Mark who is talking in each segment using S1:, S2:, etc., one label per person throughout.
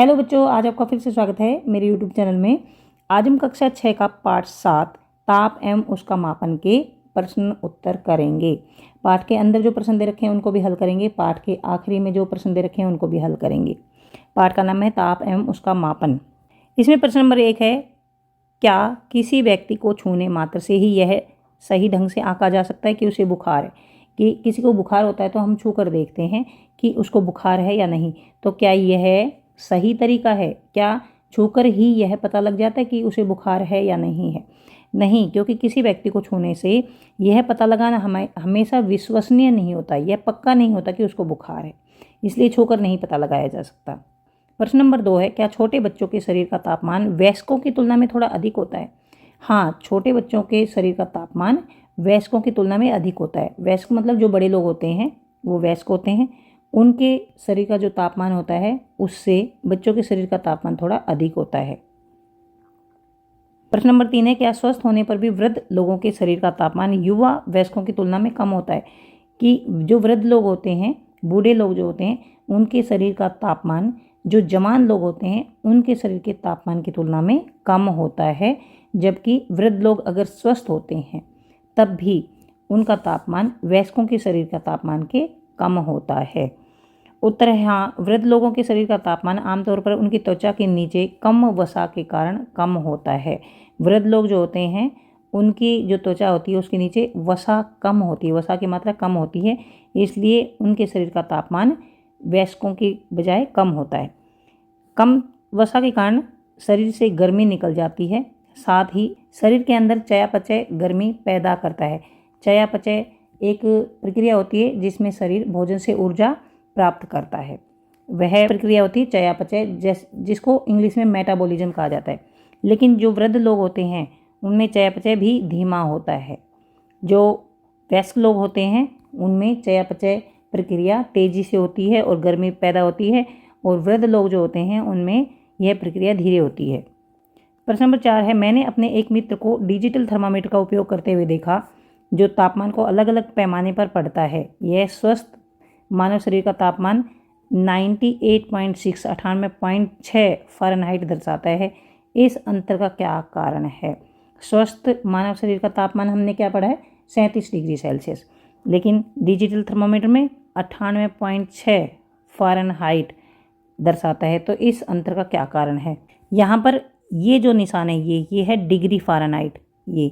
S1: Hello बच्चों, आज आपका फिर से स्वागत है मेरे यूट्यूब चैनल में। आज हम कक्षा 6 का पाठ 7 ताप एवं उसका मापन के प्रश्न उत्तर करेंगे। पाठ के अंदर जो प्रश्न दे रखे हैं उनको भी हल करेंगे, पाठ के आखिरी में जो प्रश्न दे रखे हैं उनको भी हल करेंगे। पाठ का नाम है ताप एवं उसका मापन। इसमें प्रश्न नंबर 1 है, क्या किसी व्यक्ति को छूने मात्र से ही यह सही ढंग से आंका जा सकता है कि उसे बुखार है? कि किसी को बुखार होता है तो हम छू कर देखते हैं कि उसको बुखार है या नहीं। तो क्या यह सही तरीका है? क्या छूकर ही यह पता लग जाता है कि उसे बुखार है या नहीं है? नहीं, क्योंकि किसी व्यक्ति को छूने से यह पता लगाना हमेशा विश्वसनीय नहीं होता, यह पक्का नहीं होता कि उसको बुखार है, इसलिए छूकर नहीं पता लगाया जा सकता। प्रश्न नंबर 2 है, क्या छोटे बच्चों के शरीर का तापमान वयस्कों की तुलना में थोड़ा अधिक होता है? हाँ, छोटे बच्चों के शरीर का तापमान वयस्कों की तुलना में अधिक होता है। वयस्क मतलब जो बड़े लोग होते हैं वो वयस्क होते हैं, उनके शरीर का जो तापमान होता है उससे बच्चों के शरीर का तापमान थोड़ा अधिक होता है। प्रश्न नंबर 3 है, क्या स्वस्थ होने पर भी वृद्ध लोगों के शरीर का तापमान युवा वयस्कों की तुलना में कम होता है? कि जो वृद्ध लोग होते हैं, बूढ़े लोग जो होते हैं, उनके शरीर का तापमान जो जवान लोग होते हैं उनके शरीर के तापमान की तुलना में कम होता है, जबकि वृद्ध लोग अगर स्वस्थ होते हैं तब भी उनका तापमान वयस्कों के शरीर का तापमान के कम होता है। उत्तर है हाँ, वृद्ध लोगों के शरीर का तापमान आमतौर पर उनकी त्वचा के नीचे कम वसा के कारण कम होता है। वृद्ध लोग जो होते हैं उनकी जो त्वचा होती है उसके नीचे वसा कम होती है, वसा की मात्रा कम होती है, इसलिए उनके शरीर का तापमान वयस्कों की बजाय कम होता है। कम वसा के कारण शरीर से गर्मी निकल जाती है, साथ ही शरीर के अंदर चयापचय गर्मी पैदा करता है। चयापचय एक प्रक्रिया होती है जिसमें शरीर भोजन से ऊर्जा प्राप्त करता है, वह प्रक्रिया होती है चयापचय, जिसको इंग्लिश में मेटाबॉलिज्म कहा जाता है। लेकिन जो वृद्ध लोग होते हैं उनमें चयापचय भी धीमा होता है। जो वयस्क लोग होते हैं उनमें चयापचय प्रक्रिया तेजी से होती है और गर्मी पैदा होती है, और वृद्ध लोग जो होते हैं उनमें यह प्रक्रिया धीरे होती है। प्रश्न नंबर 4 है, मैंने अपने एक मित्र को डिजिटल थर्मामीटर का उपयोग करते हुए देखा जो तापमान को अलग अलग पैमाने पर पढ़ता है। यह स्वस्थ मानव शरीर का तापमान 98.6 98.6 फ़ारेनहाइट दर्शाता है। इस अंतर का क्या कारण है? स्वस्थ मानव शरीर का तापमान हमने क्या पढ़ा है? 37 डिग्री सेल्सियस, लेकिन डिजिटल थर्मामीटर में 98.6 फ़ारेनहाइट दर्शाता है। तो इस अंतर का क्या कारण है? यहाँ पर ये जो निशान है ये है डिग्री फ़ारेनहाइट, ये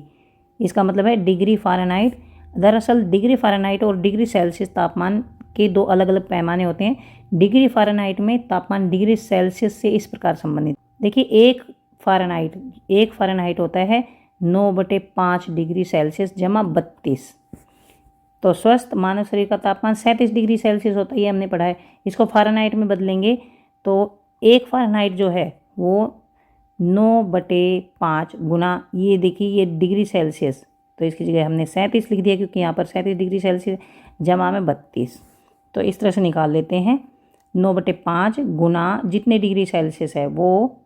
S1: इसका मतलब है डिग्री फ़ारेनहाइट। दरअसल डिग्री फ़ारेनहाइट और डिग्री सेल्सियस तापमान के दो अलग अलग पैमाने होते हैं। डिग्री फ़ारेनहाइट में तापमान डिग्री सेल्सियस से इस प्रकार संबंधित, देखिए एक फ़ारेनहाइट होता है 9/5 डिग्री सेल्सियस जमा 32। तो स्वस्थ मानव शरीर का तापमान 37 डिग्री सेल्सियस होता है, ये हमने पढ़ा है। इसको फ़ारेनहाइट में बदलेंगे तो एक फ़ारेनहाइट जो है वो 9/5 गुना, ये देखिए ये डिग्री सेल्सियस, तो इसकी जगह हमने 37 लिख दिया क्योंकि यहाँ पर 37 डिग्री सेल्सियस जमा में 32। तो इस तरह से निकाल लेते हैं 9/5 गुना जितने डिग्री सेल्सियस है वो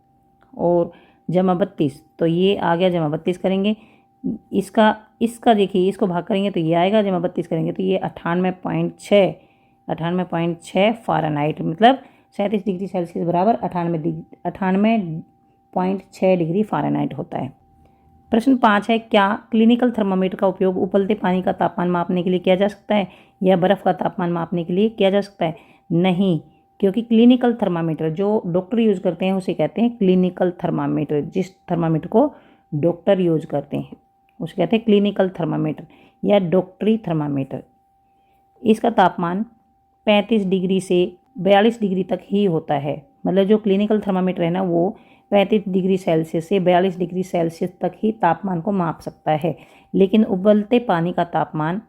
S1: और जमा 32, तो ये आ गया जमा 32 करेंगे। इसका देखिए इसको भाग करेंगे तो ये आएगा, जमा 32 करेंगे तो ये 98.6 फ़ारेनहाइट, मतलब 37 डिग्री सेल्सियस बराबर 98.6 डिग्री फ़ारेनहाइट होता है। प्रश्न 5 है, क्या क्लिनिकल थर्मामीटर का उपयोग उबलते पानी का तापमान मापने के लिए किया जा सकता है या बर्फ़ का तापमान मापने के लिए किया जा सकता है? नहीं, क्योंकि क्लिनिकल थर्मामीटर जो डॉक्टर यूज़ करते हैं उसे कहते हैं क्लिनिकल थर्मामीटर। जिस थर्मामीटर को डॉक्टर यूज़ करते हैं उसे कहते हैं क्लिनिकल थर्मामीटर या डॉक्टरी थर्मामीटर। इसका तापमान 35 डिग्री से 42 डिग्री तक ही होता है। मतलब जो क्लिनिकल थर्मामीटर है ना वो 35 डिग्री सेल्सियस से 42 डिग्री सेल्सियस तक ही तापमान को माप सकता है, लेकिन उबलते पानी का तापमान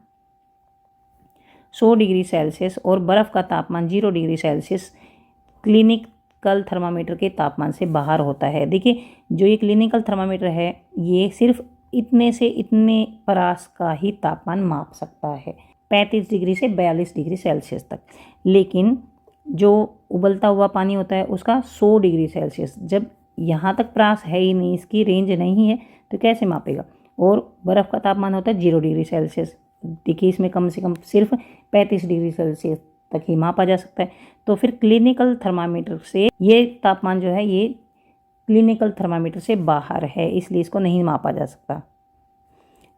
S1: 100 डिग्री सेल्सियस और बर्फ़ का तापमान 0 डिग्री सेल्सियस क्लिनिकल थर्मामीटर के तापमान से बाहर होता है। देखिए जो ये क्लिनिकल थर्मामीटर है ये सिर्फ इतने से इतने परास का ही तापमान माप सकता है, 35 डिग्री से 42 डिग्री सेल्सियस तक, लेकिन जो उबलता हुआ पानी होता है उसका 100 डिग्री सेल्सियस, जब यहाँ तक परास है ही नहीं, इसकी रेंज नहीं है तो कैसे मापेगा? और बर्फ़ का तापमान होता है 0 डिग्री सेल्सियस, देखिए इसमें कम से कम सिर्फ 35 डिग्री सेल्सियस तक ही मापा जा सकता है। तो फिर क्लिनिकल थर्मामीटर से ये तापमान जो है ये क्लिनिकल थर्मामीटर से बाहर है, इसलिए इसको नहीं मापा जा सकता।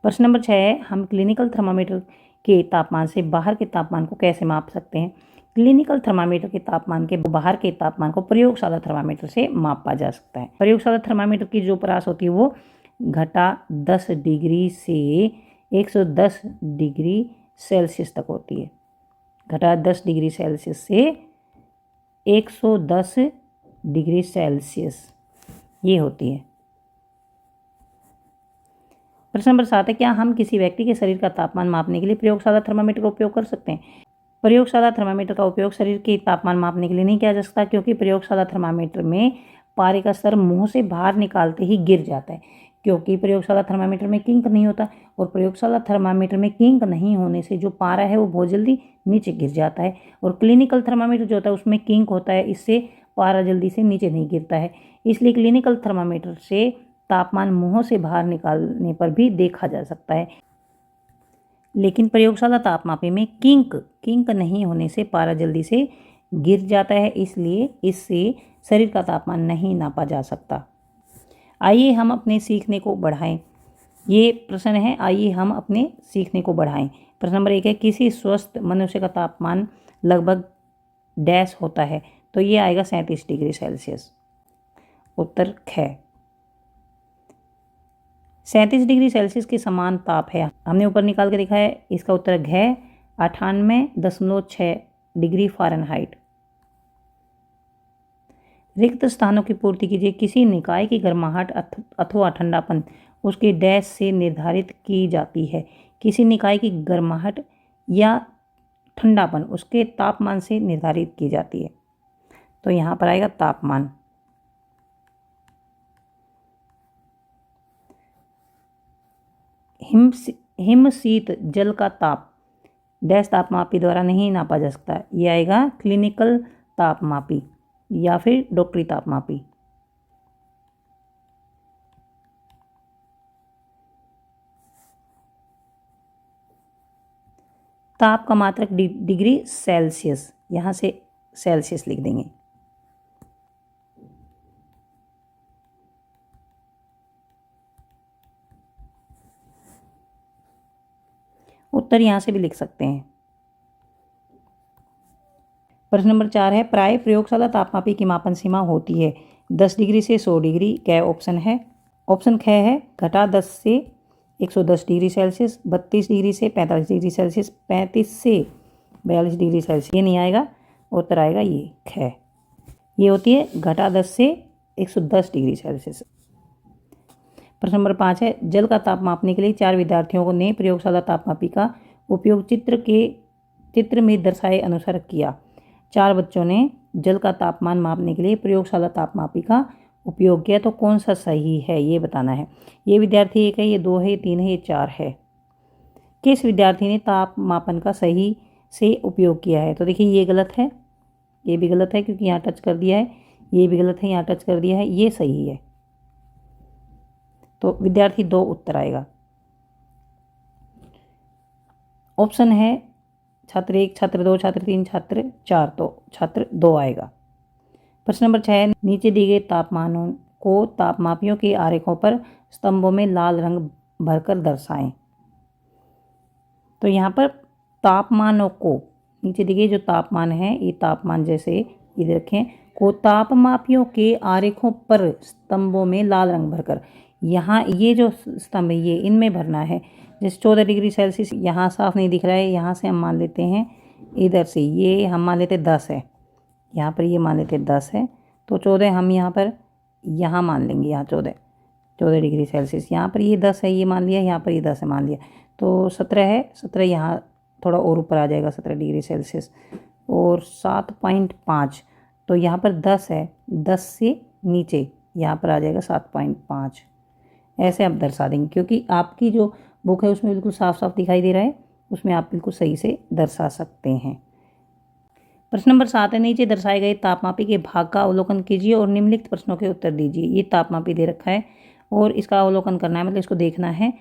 S1: प्रश्न नंबर 6 है, हम क्लिनिकल थर्मामीटर के तापमान से बाहर के तापमान को कैसे माप सकते हैं। क्लिनिकल थर्मामीटर के तापमान के बाहर के तापमान को प्रयोगशाला थर्मामीटर से मापा जा सकता है। प्रयोगशाला थर्मामीटर की जो परास होती है वो -10 डिग्री से 110 डिग्री सेल्सियस तक होती है। -10 डिग्री सेल्सियस से 110 डिग्री सेल्सियस ये होती है। प्रश्न नंबर 7 है, क्या हम किसी व्यक्ति के शरीर का तापमान मापने के लिए प्रयोगशाला थर्मामीटर का उपयोग कर सकते हैं। प्रयोगशाला थर्मामीटर का उपयोग शरीर के तापमान मापने के लिए नहीं किया जा सकता, क्योंकि प्रयोगशाला थर्मामीटर में पारे का स्तर मुंह से बाहर निकालते ही गिर जाता है, क्योंकि प्रयोगशाला थर्मामीटर में किंक नहीं होता, और प्रयोगशाला थर्मामीटर में किंक नहीं होने से जो पारा है वो बहुत जल्दी नीचे गिर जाता है। और क्लिनिकल थर्मामीटर जो होता है उसमें किंक होता है, इससे पारा जल्दी से नीचे नहीं गिरता है। इसलिए क्लिनिकल थर्मामीटर से तापमान मुंह से बाहर निकालने पर भी देखा जा सकता है, लेकिन प्रयोगशाला तापमापी में किंक नहीं होने से पारा जल्दी से गिर जाता है, इसलिए इससे शरीर का तापमान नहीं नापा जा सकता। आइए हम अपने सीखने को बढ़ाएं। ये प्रश्न है, आइए हम अपने सीखने को बढ़ाएं। प्रश्न नंबर 1 है, किसी स्वस्थ मनुष्य का तापमान लगभग डैश होता है। तो ये आएगा 37 डिग्री सेल्सियस। उत्तर ख। 37 डिग्री सेल्सियस के समान ताप है, हमने ऊपर निकाल के देखा है, इसका उत्तर घ 98.6 डिग्री फ़ारेनहाइट। रिक्त स्थानों की पूर्ति कीजिए। किसी निकाय की गर्माहट अथवा ठंडापन उसके डैश से निर्धारित की जाती है। किसी निकाय की गर्माहट या ठंडापन उसके तापमान से निर्धारित की जाती है। तो यहाँ पर आएगा तापमान। हिमशीत जल का ताप डैश तापमापी द्वारा नहीं नापा जा सकता। ये आएगा क्लिनिकल तापमापी या फिर डॉक्टरी तापमापी। ताप का मात्रक डिग्री सेल्सियस, यहाँ से सेल्सियस लिख देंगे। उत्तर यहाँ से भी लिख सकते हैं। प्रश्न नंबर 4 है, प्राय प्रयोगशाला तापमापी की मापन सीमा होती है 10 डिग्री से 100 डिग्री। क्या ऑप्शन है। ऑप्शन ख है, -10 से 110 डिग्री सेल्सियस, 32 डिग्री से 45 डिग्री सेल्सियस, 35 से 42 डिग्री सेल्सियस। ये नहीं आएगा, उत्तर आएगा ये ख। ये होती है -10 से 110 डिग्री सेल्सियस। प्रश्न नंबर 5 है, जल का ताप मापने के लिए 4 विद्यार्थियों ने प्रयोगशाला तापमापी का उपयोग चित्र में दर्शाए अनुसार किया। 4 बच्चों ने जल का तापमान मापने के लिए प्रयोगशाला तापमापी का उपयोग किया, तो कौन सा सही है ये बताना है। ये विद्यार्थी 1 है, ये 2 है, ये 3 है, ये 4 है। किस विद्यार्थी ने ताप मापन का सही से उपयोग किया है। तो देखिए ये गलत है, ये भी गलत है क्योंकि यहाँ टच कर दिया है, ये भी गलत है, यहाँ टच कर दिया है, ये सही है। तो विद्यार्थी 2 उत्तर आएगा। ऑप्शन है छात्र 1, छात्र 2, छात्र 3, छात्र 4, तो छात्र 2 आएगा। प्रश्न नंबर 6, नीचे दिए गए तापमानों को तापमापियों के आरेखों पर स्तंभों में लाल रंग भरकर दर्शाएं। तो यहाँ पर तापमानों को, नीचे दिए गए जो तापमान है, ये तापमान जैसे ये रखें, को तापमापियों के आरेखों पर स्तंभों में लाल रंग भरकर, यहाँ ये जो स्तंभ है ये इनमें भरना है। जैसे 14 डिग्री सेल्सियस यहाँ साफ नहीं दिख रहा है, यहाँ से हम मान लेते हैं इधर से, ये हम मान लेते 10 है, यहाँ पर ये मान लेते 10 है, तो 14 हम यहाँ पर यहाँ मान लेंगे, यहाँ 14 डिग्री सेल्सियस, यहाँ पर ये 10 है ये मान लिया, यहाँ पर ये 10 है मान लिया, तो 17 है, 17 यहाँ थोड़ा और ऊपर आ जाएगा 17 डिग्री सेल्सियस, और 7.5, तो यहाँ पर 10 है, 10 से नीचे यहाँ पर आ जाएगा 7.5। ऐसे आप दर्शा देंगे, क्योंकि आपकी जो बुक है उसमें बिल्कुल साफ साफ दिखाई दे रहा है, उसमें आप बिल्कुल सही से दर्शा सकते हैं। प्रश्न नंबर 7 है, नीचे दर्शाए गए तापमापी के भाग का अवलोकन कीजिए और निम्नलिखित प्रश्नों के उत्तर दीजिए। ये तापमापी दे रखा है और इसका अवलोकन करना है, मतलब इसको देखना है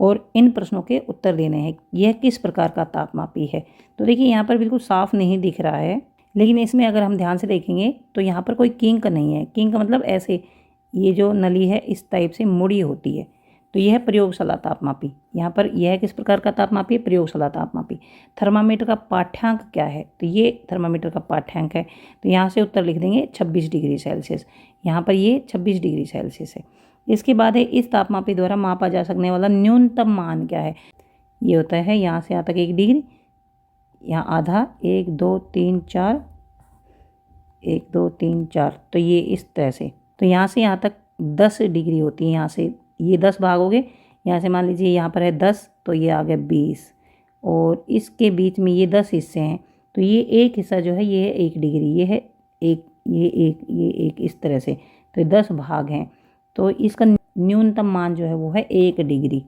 S1: और इन प्रश्नों के उत्तर देने हैं। यह किस प्रकार का तापमापी है? तो देखिए यहाँ पर बिल्कुल साफ नहीं दिख रहा है, लेकिन इसमें अगर हम ध्यान से देखेंगे तो यहाँ पर कोई किंक नहीं है। किंक मतलब ऐसे, ये जो नली है इस टाइप से मुड़ी होती है। तो यह प्रयोगशाला तापमापी। यहाँ पर यह किस प्रकार का तापमापी है? प्रयोगशाला तापमापी। थर्मामीटर का पाठ्यांक क्या है? तो ये थर्मामीटर का पाठ्यांक है। तो यहाँ से उत्तर लिख देंगे 26 डिग्री सेल्सियस। यहाँ पर ये 26 डिग्री सेल्सियस है। इसके बाद है, इस तापमापी द्वारा मापा जा सकने वाला न्यूनतम मान क्या है? ये होता है यहाँ से यहाँ तक 1 डिग्री, यहाँ आधा, 1 2 3 4, 1 2 3 4, तो ये इस तरह से। तो यहाँ से यहाँ तक 10 डिग्री होती है। यहाँ से ये 10 भाग हो गए। यहाँ से मान लीजिए यहाँ पर है 10, तो ये आ गया 20, और इसके बीच में ये 10 हिस्से हैं। तो ये एक हिस्सा जो है ये है 1 डिग्री, ये है एक, ये एक, इस तरह से। तो 10 भाग हैं। तो इसका न्यूनतम मान जो है वो है 1 डिग्री।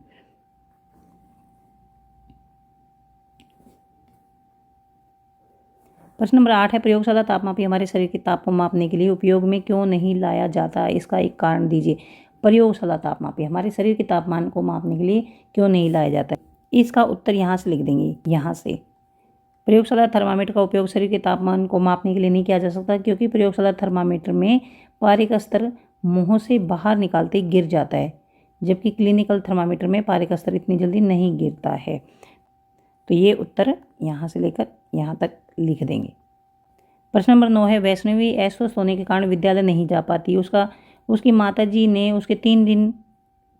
S1: प्रश्न नंबर 8 है, प्रयोगशाला तापमापी हमारे शरीर के ताप को मापने के लिए उपयोग में क्यों नहीं लाया जाता? इसका एक कारण दीजिए। प्रयोगशाला तापमापी हमारे शरीर के तापमान को मापने के लिए क्यों नहीं लाया जाता? इसका उत्तर यहाँ से लिख देंगे। यहाँ से प्रयोगशाला थर्मामीटर का उपयोग शरीर के तापमान को मापने के लिए नहीं किया जा सकता, क्योंकि प्रयोगशाला थर्मामीटर में पारे का स्तर मुंह से बाहर निकालते ही गिर जाता है, जबकि क्लिनिकल थर्मामीटर में पारे का स्तर इतनी जल्दी नहीं गिरता है। तो ये उत्तर यहाँ से लेकर यहाँ तक लिख देंगे। प्रश्न नंबर 9 है, वैष्णवी अस्वस्थ होने के कारण विद्यालय नहीं जा पाती। उसकी माताजी ने उसके 3 दिन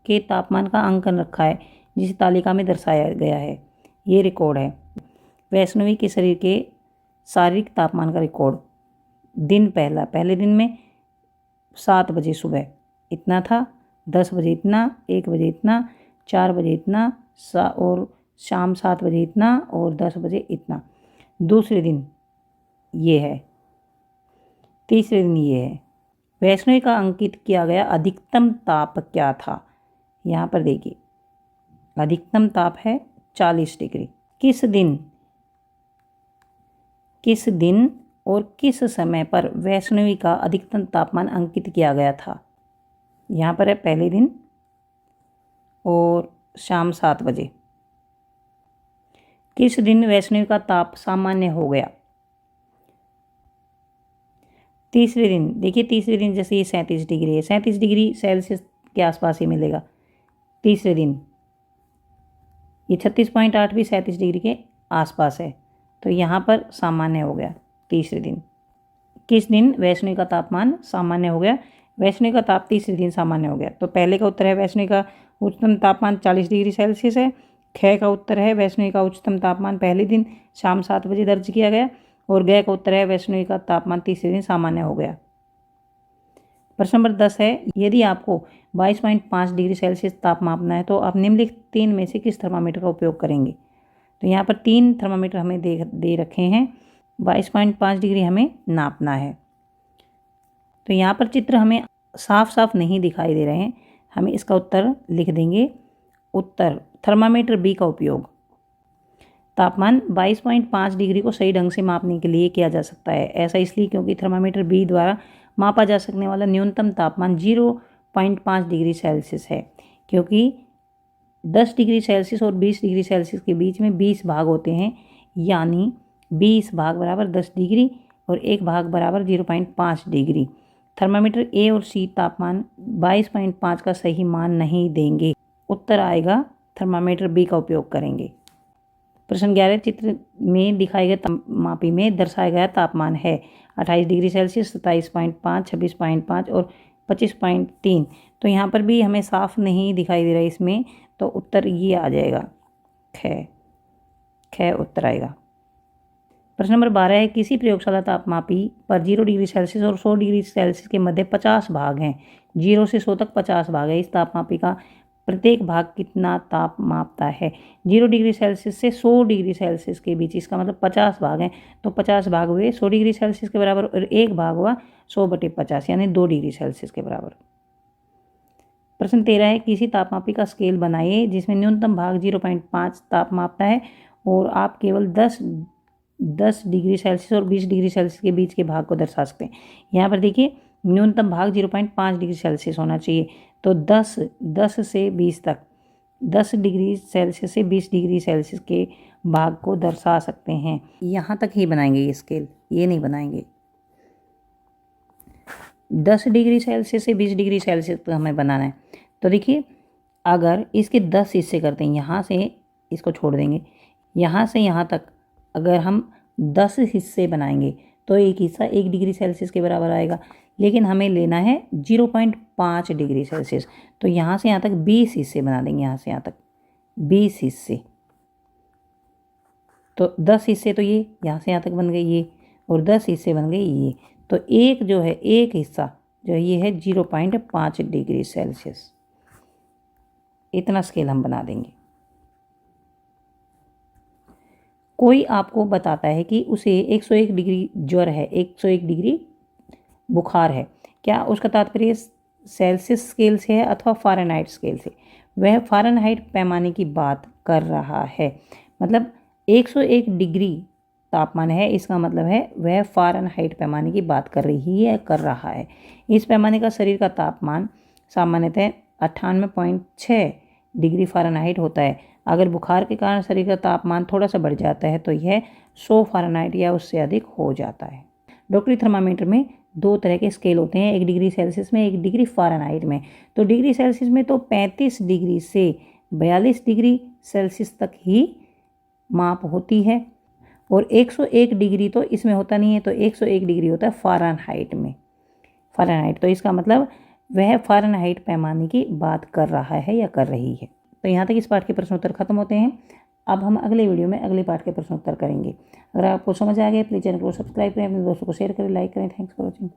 S1: के तापमान का अंकन रखा है, जिसे तालिका में दर्शाया गया है। ये रिकॉर्ड है वैष्णवी के शरीर के शारीरिक तापमान का रिकॉर्ड। दिन पहले दिन में 7 बजे सुबह इतना था, 10 बजे इतना, 1 बजे इतना, 4 बजे इतना, और शाम 7 बजे इतना, और 10 बजे इतना। दूसरे दिन ये है, तीसरे दिन ये है। वैष्णवी का अंकित किया गया अधिकतम ताप क्या था? यहाँ पर देखिए अधिकतम ताप है 40 डिग्री। किस दिन और किस समय पर वैष्णवी का अधिकतम तापमान अंकित किया गया था? यहाँ पर है पहले दिन और शाम 7 बजे। किस दिन वैष्णवी का ताप सामान्य हो गया? तीसरे दिन। देखिए तीसरे दिन जैसे ये 37 डिग्री है, 37 डिग्री सेल्सियस के आसपास ही मिलेगा तीसरे दिन। ये 36.8 भी 37 डिग्री के आसपास है, तो यहाँ पर सामान्य हो गया तीसरे दिन। किस दिन वैष्णवी का तापमान सामान्य हो गया? वैष्णवी का ताप तीसरे दिन सामान्य हो गया। तो पहले का उत्तर है वैष्णवी का उच्चतम तापमान 40 डिग्री सेल्सियस है। ख का उत्तर है वैष्णवी का उच्चतम तापमान पहले दिन शाम 7 बजे दर्ज किया गया, और ग का उत्तर है वैष्णवी का तापमान तीसरे दिन सामान्य हो गया। प्रश्न नंबर 10 है, यदि आपको 22.5 डिग्री सेल्सियस ताप मापना है तो आप निम्नलिखित 3 में से किस थर्मामीटर का उपयोग करेंगे? तो यहाँ पर 3 थर्मामीटर हमें दे रखे हैं। 22.5 डिग्री हमें नापना है। तो यहाँ पर चित्र हमें साफ नहीं दिखाई दे रहे हैं, हमें इसका उत्तर लिख देंगे। उत्तर थर्मामीटर बी का उपयोग। तापमान 22.5 डिग्री को सही ढंग से मापने के लिए किया जा सकता है। ऐसा इसलिए क्योंकि थर्मामीटर बी द्वारा मापा जा सकने वाला न्यूनतम तापमान 0.5 डिग्री सेल्सियस है, क्योंकि 10 डिग्री सेल्सियस और 20 डिग्री सेल्सियस के बीच में 20 भाग होते हैं, यानी 20 भाग बराबर 10 डिग्री और 1 भाग बराबर 0.5 डिग्री। थर्मामीटर ए और सी तापमान 22.5 का सही मान नहीं देंगे। उत्तर आएगा थर्मामीटर बी का उपयोग करेंगे। प्रश्न 11, चित्र में दिखाए गए तापमापी में दर्शाया गया तापमान है 28 डिग्री सेल्सियस, 27.5, 26.5 और 25.3। तो यहाँ पर भी हमें साफ नहीं दिखाई दे रहा है इसमें, तो उत्तर ये आ जाएगा ख उत्तर आएगा। प्रश्न नंबर 12 है, किसी प्रयोगशाला तापमापी पर 0 डिग्री सेल्सियस और 100 डिग्री सेल्सियस के मध्य 50 भाग हैं। 0 से 100 तक 50 भाग है। इस तापमापी का प्रत्येक भाग कितना ताप मापता है? 0 डिग्री सेल्सियस से 100 डिग्री सेल्सियस के बीच, इसका मतलब 50 भाग हैं। तो 50 भाग हुए 100 डिग्री सेल्सियस के बराबर, और 1 भाग हुआ 100/50 यानी 2 डिग्री सेल्सियस के बराबर। प्रश्न 13 है, किसी तापमापी का स्केल बनाइए जिसमें न्यूनतम भाग 0.5 ताप मापता है और आप केवल 10 डिग्री सेल्सियस और 20 डिग्री सेल्सियस के बीच के भाग को दर्शा सकते हैं। यहाँ पर देखिए न्यूनतम भाग 0.5 डिग्री सेल्सियस होना चाहिए। तो 10 से 20 तक 10 डिग्री सेल्सियस से 20 डिग्री सेल्सियस के भाग को दर्शा सकते हैं। यहाँ तक ही बनाएंगे ये स्केल, ये नहीं बनाएंगे। 10 डिग्री सेल्सियस से 20 डिग्री सेल्सियस तक हमें बनाना है। तो देखिए, अगर इसके 10 हिस्से करते हैं, यहाँ से इसको छोड़ देंगे, यहाँ से यहाँ तक अगर हम 10 हिस्से बनाएंगे तो एक हिस्सा 1 डिग्री सेल्सियस के बराबर आएगा, लेकिन हमें लेना है 0.5 डिग्री सेल्सियस। तो यहाँ से यहाँ तक 20 हिस्से बना देंगे, यहाँ से यहाँ तक 20 हिस्से। तो 10 हिस्से तो ये यहाँ से यहाँ तक बन गए ये, और 10 हिस्से बन गए ये। तो एक जो है, एक हिस्सा जो ये है 0.5 डिग्री सेल्सियस। इतना स्केल हम बना देंगे। कोई आपको बताता है कि उसे 101 डिग्री ज्वर है, 101 डिग्री बुखार है, क्या उसका तात्पर्य सेल्सियस स्केल से है अथवा फ़ारेनहाइट स्केल से? वह फ़ारेनहाइट पैमाने की बात कर रहा है। मतलब 101 डिग्री तापमान है, इसका मतलब है वह फ़ारेनहाइट पैमाने की बात कर रही है, कर रहा है। इस पैमाने का शरीर का तापमान सामान्यतः 98.6 डिग्री फ़ारेनहाइट होता है। अगर बुखार के कारण शरीर का तापमान थोड़ा सा बढ़ जाता है तो यह 100 फ़ारेनहाइट या उससे अधिक हो जाता है। डॉक्टरी थर्मामीटर में 2 तरह के स्केल होते हैं, 1 डिग्री सेल्सियस में, 1 डिग्री फ़ारेनहाइट में। तो डिग्री सेल्सियस में तो 35 डिग्री से 42 डिग्री सेल्सियस तक ही माप होती है, और 101 डिग्री तो इसमें होता नहीं है। तो 101 डिग्री होता है फ़ारेनहाइट में, फ़ारेनहाइट। तो इसका मतलब वह फ़ारेनहाइट पैमाने की बात कर रहा है या कर रही है। तो यहाँ तक इस पाठ के प्रश्नोत्तर खत्म होते हैं। अब हम अगले वीडियो में अगले पाठ के प्रश्नोत्तर करेंगे। अगर आपको समझ आ गया प्लीज़ चैनल को सब्सक्राइब करें, अपने दोस्तों को शेयर करें, लाइक करें। Thanks for watching.